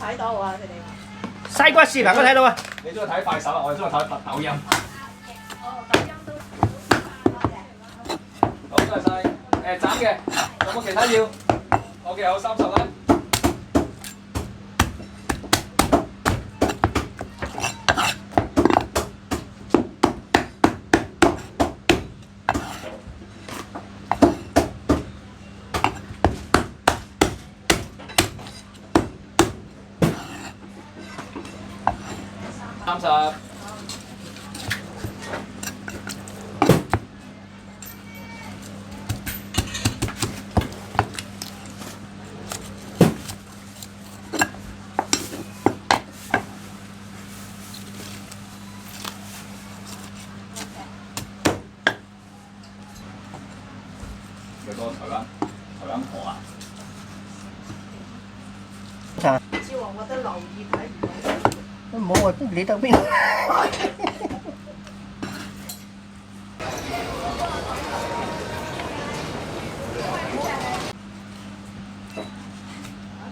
睇到啊，佢哋話。西瓜視頻我睇到啊。你中意睇快手啊？我哋中意睇抖音。哦，抖音都。好，多謝晒。斬嘅，有冇其他要？我嘅有30啦。30。有個台灣婆啊！小王覺得留意睇唔到。冇啊，你得邊？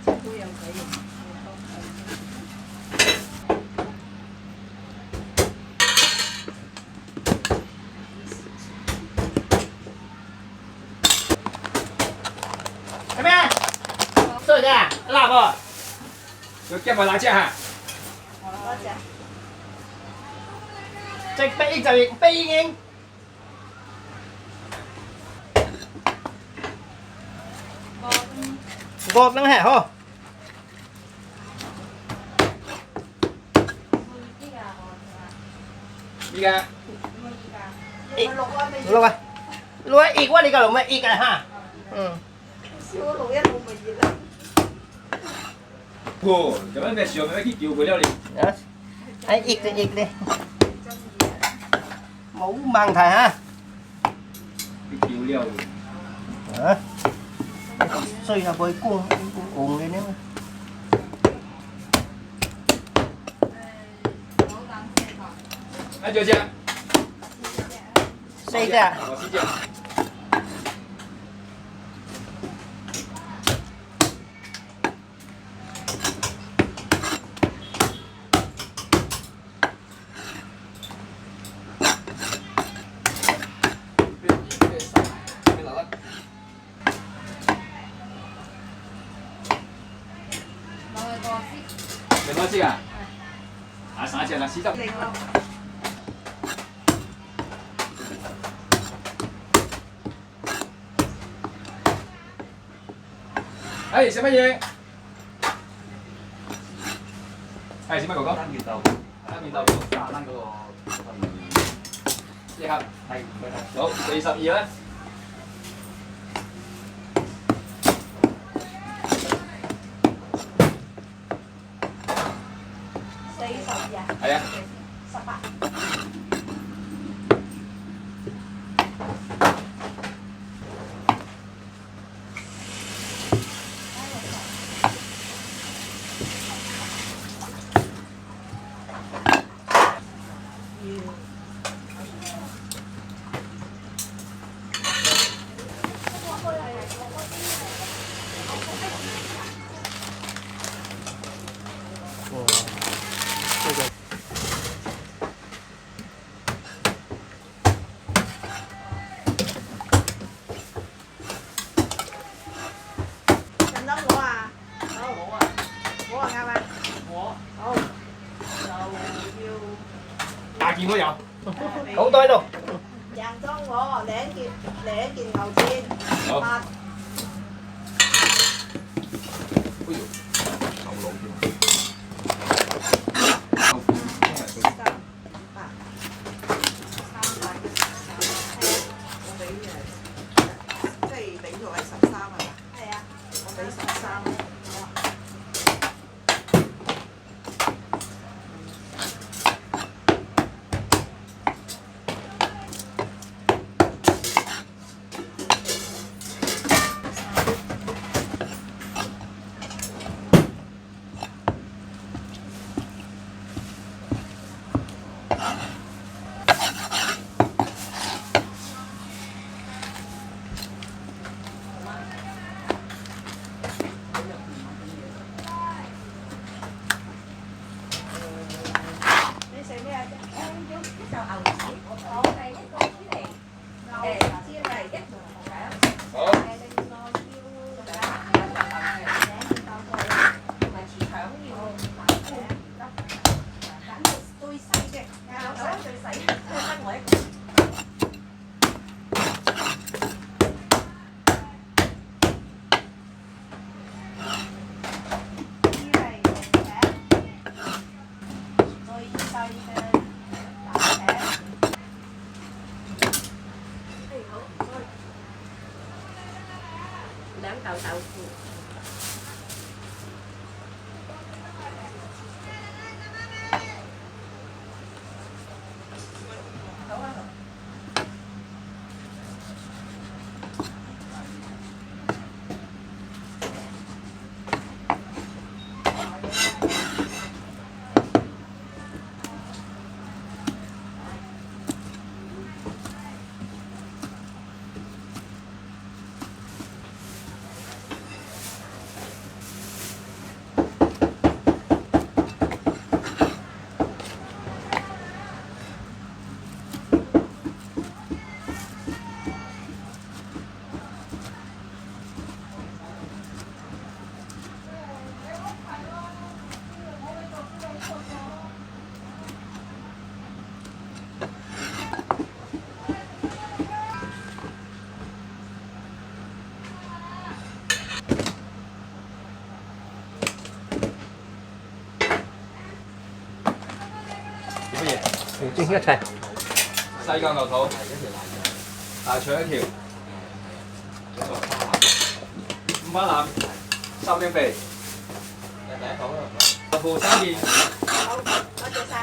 政府有睇。係咩？做嘅，辣噃。要夾埋辣椒嚇。多謝。直逼就亦飛應。gọt nữa hả hô? Gì cả? Lúc à? Lúc ấy ít quá đi cả lúc mà ít cả ha. Ừ. Ồ, cho mấy mẹ sườn mấy cái chiều của leo đi. Đó. Ấy ít đi. Mẫu mang thầy ha. Cái chiều leo. Đó. Xôi là với cuồng cuồng lên đấy. Anh chờ chưa? Xây ra. Đừng có gì à? À, xả chèn là xí dọc. Ê, xem cái gì? Ê, xem mấy cậu có? 單件豆，單件豆腐加單嗰個一盒，係唔該晒。好，42啦。係啊。18。等等我啊，好，我啊，我啊啱啊，我好，就要大件都有。口袋度。양裝我兩件牛腱，好。八。哎呦，頭腦添。兩嚿豆腐。好啊。乜嘢？蒸一齊。細嚿牛肚，大腸一條，五花腩，三丁肥，豆腐3件。好，多謝晒。